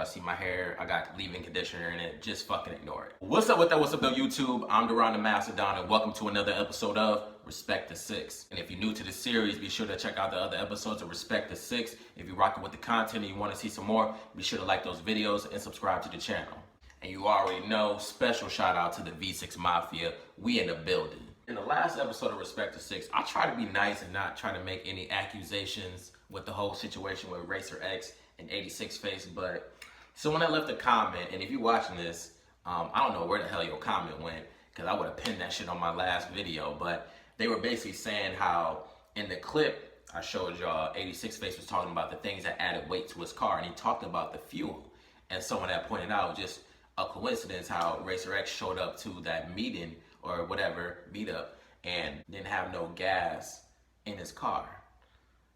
y'all see my hair, I got leave-in conditioner in it. Just fucking ignore it. What's up with that? What's up though, YouTube? I'm Deron the Mastodon, and welcome to another episode of Respect the Six. And if you're new to the series, be sure to check out the other episodes of Respect the Six. If you're rocking with the content and you want to see some more, be sure to like those videos and subscribe to the channel. And you already know, special shout out to the V6 Mafia. We in the building. In the last episode of Respect the Six, I try to be nice and not try to make any accusations with the whole situation with RacerX and 86 Face, but someone that left a comment, and if you're watching this, I don't know where the hell your comment went, because I would have pinned that shit on my last video, but they were basically saying how in the clip I showed y'all, 86 Face was talking about the things that added weight to his car, and he talked about the fuel. And someone that pointed out, just a coincidence how RacerX showed up to that meeting or whatever, meetup, and didn't have no gas in his car.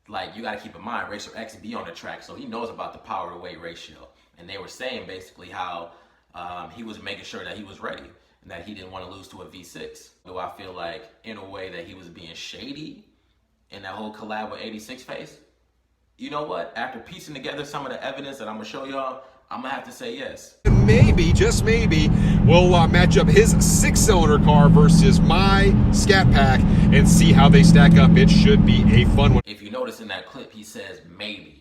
Like, you gotta keep in mind, RacerX be on the track, so he knows about the power to weight ratio. And they were saying basically how he was making sure that he was ready and that he didn't want to lose to a V6. Do I feel like, in a way, that he was being shady in that whole collab with 86 Face? You know what? After piecing together some of the evidence that I'm gonna show y'all, I'm gonna have to say yes. Maybe, just maybe, we'll match up his 6-cylinder car versus my Scat Pack and see how they stack up. It should be a fun one. If you notice in that clip, he says maybe.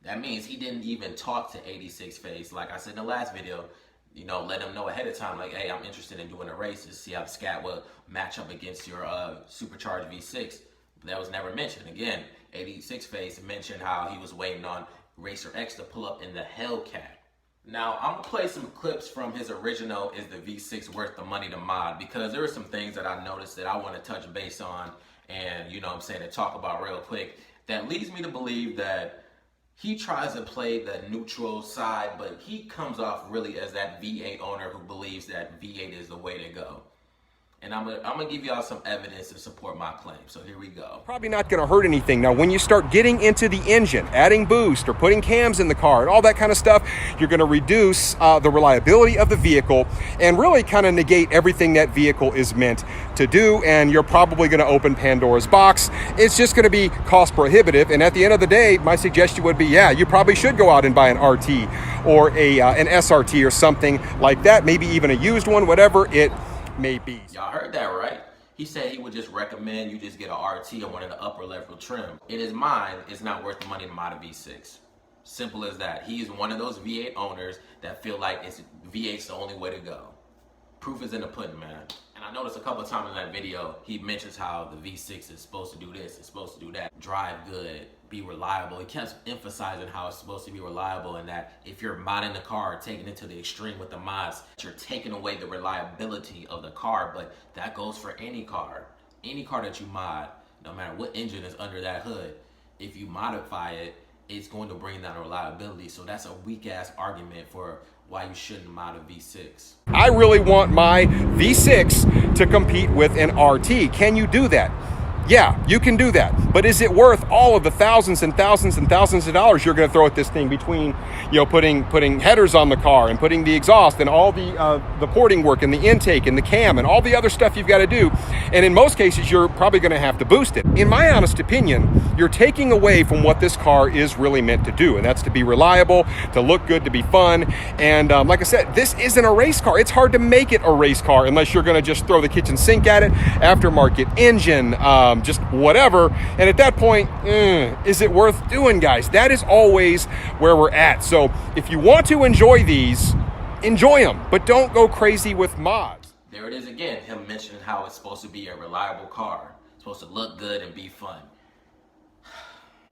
That means he didn't even talk to 86 Face. Like I said in the last video, you know, let him know ahead of time, like, hey, I'm interested in doing a race to see how the Scat will match up against your supercharged V6. But that was never mentioned. Again, 86 Face mentioned how he was waiting on RacerX to pull up in the Hellcat. Now, I'm gonna play some clips from his original Is the V6 Worth the Money to Mod, because there are some things that I noticed that I want to touch base on and, you know what I'm saying, to talk about real quick, that leads me to believe that he tries to play the neutral side, but he comes off really as that V8 owner who believes that V8 is the way to go. And I'm gonna give y'all some evidence to support my claim. So here we go. Probably not going to hurt anything. Now, when you start getting into the engine, adding boost or putting cams in the car and all that kind of stuff, you're going to reduce the reliability of the vehicle and really kind of negate everything that vehicle is meant to do. And you're probably going to open Pandora's box. It's just going to be cost prohibitive. And at the end of the day, my suggestion would be, yeah, you probably should go out and buy an RT or an SRT or something like that. Maybe even a used one, whatever it may be. Y'all heard that, right? He said he would just recommend you just get an RT or one of the upper level trim. In his mind, it's not worth the money to mod a V6. Simple as that. He's one of those V8 owners that feel like V8's the only way to go. Proof is in the pudding, man. And I noticed a couple of times in that video, he mentions how the V6 is supposed to do this, it's supposed to do that, drive good, be reliable. He kept emphasizing how it's supposed to be reliable, and that if you're modding the car, taking it to the extreme with the mods, you're taking away the reliability of the car. But that goes for any car. Any car that you mod, no matter what engine is under that hood, if you modify it, it's going to bring down reliability. So that's a weak ass argument for why you shouldn't mod a V6. I really want my V6 to compete with an RT. Can you do that? Yeah, you can do that. But is it worth all of the thousands and thousands and thousands of dollars you're going to throw at this thing between, you know, putting headers on the car and putting the exhaust and all the porting work and the intake and the cam and all the other stuff you've got to do? And in most cases, you're probably going to have to boost it. In my honest opinion, you're taking away from what this car is really meant to do, and that's to be reliable, to look good, to be fun. And like I said, this isn't a race car. It's hard to make it a race car unless you're going to just throw the kitchen sink at it, aftermarket engine, just whatever. And at that point, is it worth doing, guys? That is always where we're at. So if you want to enjoy these, enjoy them, but don't go crazy with mods. There it is again, him mentioning how it's supposed to be a reliable car. It's supposed to look good and be fun.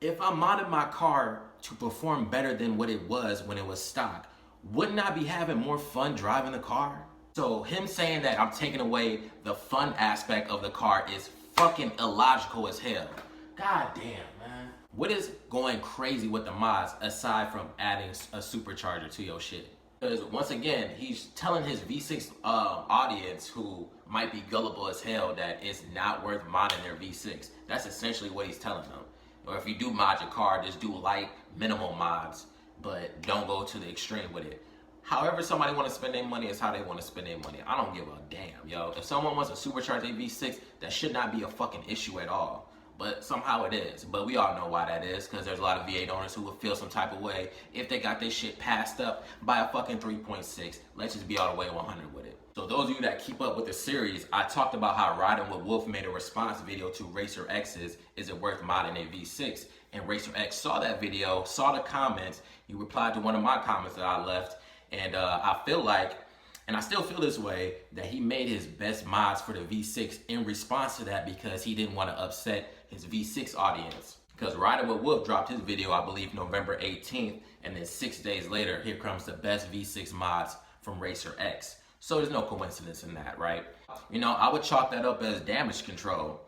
If I modded my car to perform better than what it was when it was stock, wouldn't I be having more fun driving the car? So him saying that I'm taking away the fun aspect of the car is fucking illogical as hell. God damn, man. What is going crazy with the mods aside from adding a supercharger to your shit? Because once again, he's telling his V6 audience who might be gullible as hell that it's not worth modding their V6. That's essentially what he's telling them. Or if you do mod your car, just do light, minimal mods, but don't go to the extreme with it. However somebody want to spend their money is how they want to spend their money. I don't give a damn, yo. If someone wants to supercharge a V6, that should not be a fucking issue at all. but somehow it is. But we all know why that is, because there's a lot of V8 owners who would feel some type of way if they got their shit passed up by a fucking 3.6. Let's just be all the way 100 with it. So those of you that keep up with the series, I talked about how Riding with Wolf made a response video to RacerX's Is It Worth Modding a V6? And RacerX saw that video, saw the comments, he replied to one of my comments that I left, and I feel like, and I still feel this way, that he made his best mods for the V6 in response to that because he didn't want to upset his V6 audience. Because Riding with Wolf dropped his video, I believe, November 18th, and then 6 days later, here comes the best V6 mods from RacerX. So there's no coincidence in that, right? You know, I would chalk that up as damage control.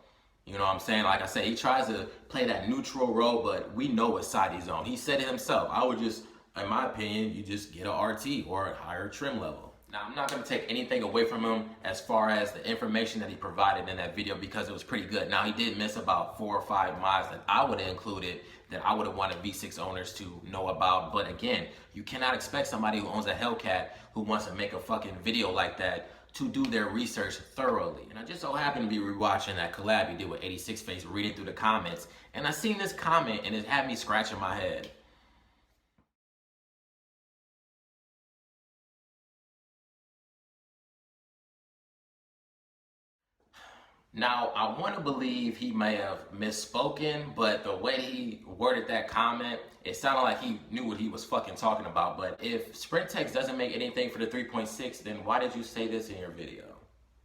You know what I'm saying? Like I said, he tries to play that neutral role, but we know what side he's on. He said it himself. I would just, in my opinion, you just get a RT or a higher trim level. Now, I'm not going to take anything away from him as far as the information that he provided in that video because it was pretty good. Now, he did miss about 4 or 5 mods that I would have included that I would have wanted V6 owners to know about. But again, you cannot expect somebody who owns a Hellcat who wants to make a fucking video like that to do their research thoroughly. And I just so happened to be rewatching that collab he did with 86 Face, reading through the comments, and I seen this comment and it had me scratching my head. Now, I want to believe he may have misspoken, but the way he worded that comment, it sounded like he knew what he was fucking talking about. But if Sprint Text doesn't make anything for the 3.6, then why did you say this in your video?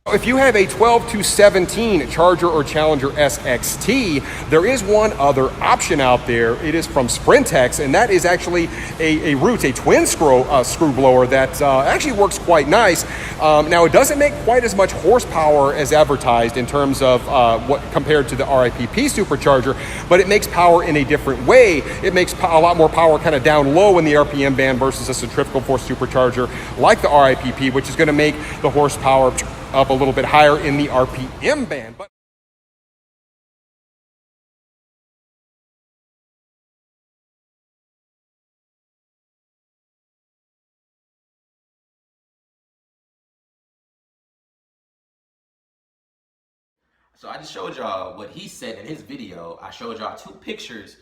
If you have a 12 to 17 Charger or Challenger SXT, there is one other option out there. It is from Sprintex, and that is actually a Roots, a twin screw blower that actually works quite nice. Now, it doesn't make quite as much horsepower as advertised in terms of what compared to the RIPP supercharger, but it makes power in a different way. It makes a lot more power kind of down low in the RPM band versus a centrifugal force supercharger like the RIPP, which is going to make the horsepower up a little bit higher in the RPM band. But so I just showed y'all what he said in his video. I showed y'all 2 pictures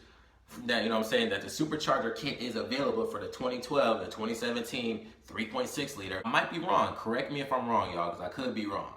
that, you know what I'm saying, that the supercharger kit is available for the 2012, the 2017 3.6 liter. I might be wrong. Correct me if I'm wrong, y'all, because I could be wrong.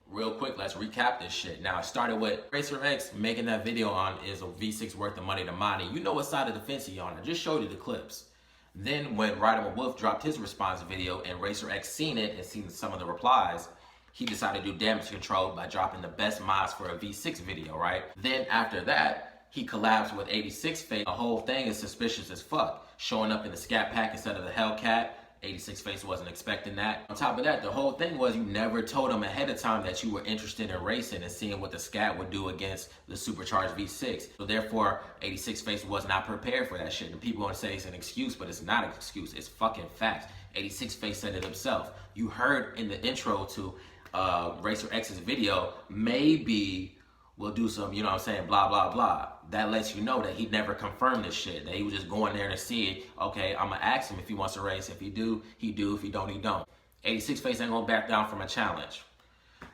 Real quick, let's recap this shit. Now, I started with RacerX making that video on is a V6 worth the money to money. You know what side of the fence he on. I just showed you the clips. Then when Riding with Wolf dropped his response video and RacerX seen it and seen some of the replies, he decided to do damage control by dropping the best mods for a V6 video, right? Then after that, he collabs with 86 Face. The whole thing is suspicious as fuck. Showing up in the Scat pack instead of the Hellcat. 86 Face wasn't expecting that. On top of that, the whole thing was you never told him ahead of time that you were interested in racing and seeing what the Scat would do against the supercharged V6. So therefore, 86 Face was not prepared for that shit. And people want to say it's an excuse, but it's not an excuse. It's fucking facts. 86 Face said it himself. You heard in the intro to RacerX's video, maybe we'll do some, you know what I'm saying, blah, blah, blah. That lets you know that he never confirmed this shit. That he was just going there to see it. Okay, I'm gonna ask him if he wants to race. If he do, he do. If he don't, he don't. 86 Face ain't gonna back down from a challenge.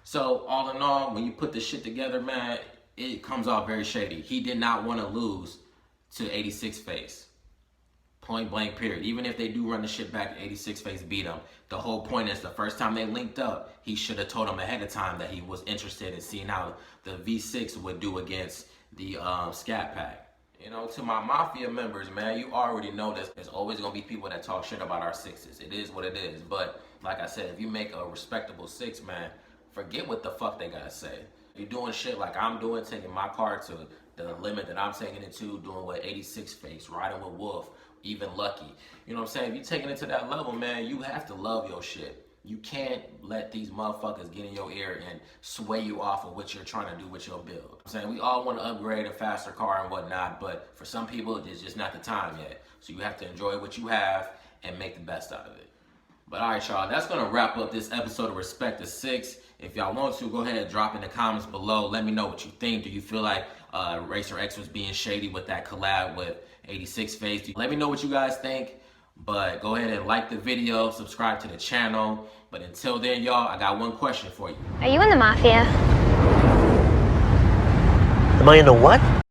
So all in all, when you put this shit together, man, it comes off very shady. He did not want to lose to 86 Face. Point blank period. Even if they do run the shit back, 86 Face beat him. The whole point is the first time they linked up, he should have told him ahead of time that he was interested in seeing how the V6 would do against the Scat pack. You know, to my Mafia members, man, you already know that there's always going to be people that talk shit about our 6s. It is what it is. But like I said, if you make a respectable 6, man, forget what the fuck they got to say. You're doing shit like I'm doing, taking my car to the limit that I'm taking it to, doing what 86 Face, Riding with Wolf, even Lucky. You know what I'm saying? If you're taking it to that level, man, you have to love your shit. You can't let these motherfuckers get in your ear and sway you off of what you're trying to do with your build. I'm saying we all want to upgrade a faster car and whatnot, but for some people, it's just not the time yet. So you have to enjoy what you have and make the best out of it. But all right, y'all, that's going to wrap up this episode of Respect the 6. If y'all want to, go ahead and drop in the comments below. Let me know what you think. Do you feel like RacerX was being shady with that collab with 86 Face? Let me know what you guys think. But go ahead and like the video, subscribe to the channel. But until then, y'all, I got one question for you. Are you in the Mafia? Am I in a what?